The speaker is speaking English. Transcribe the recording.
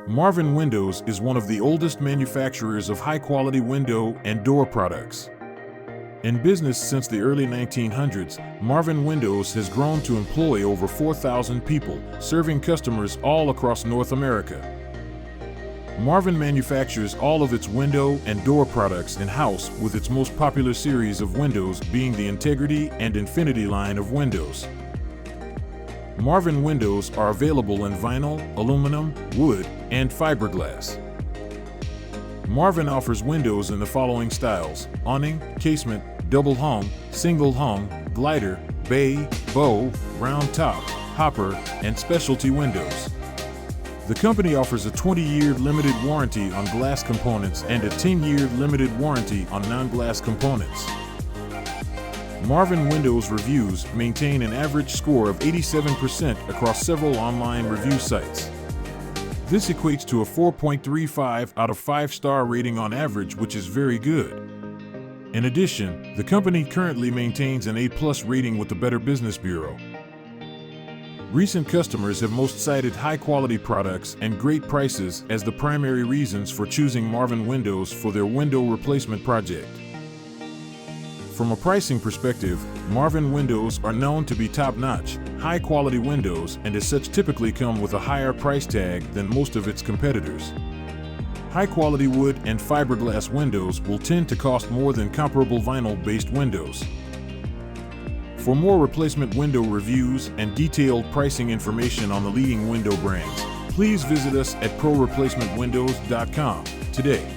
Marvin Windows is one of the oldest manufacturers of high-quality window and door products. In business since the early 1900s, Marvin Windows has grown to employ over 4,000 people, serving customers all across North America. Marvin manufactures all of its window and door products in-house, with its most popular series of windows being the Integrity and Infinity line of windows. Marvin windows are available in vinyl, aluminum, wood, and fiberglass. Marvin offers windows in the following styles: awning, casement, double hung, single hung, glider, bay, bow, round top, hopper, and specialty windows. The company offers a 20-year limited warranty on glass components and a 10-year limited warranty on non-glass components. Marvin Windows Reviews maintain an average score of 87% across several online review sites. This equates to a 4.35 out of 5-star rating on average, which is very good. In addition, the company currently maintains an A+ rating with the Better Business Bureau. Recent customers have most cited high-quality products and great prices as the primary reasons for choosing Marvin Windows for their window replacement project. From a pricing perspective, Marvin windows are known to be top-notch, high-quality windows, and as such typically come with a higher price tag than most of its competitors. High-quality wood and fiberglass windows will tend to cost more than comparable vinyl-based windows. For more replacement window reviews and detailed pricing information on the leading window brands, please visit us at proreplacementwindows.com today.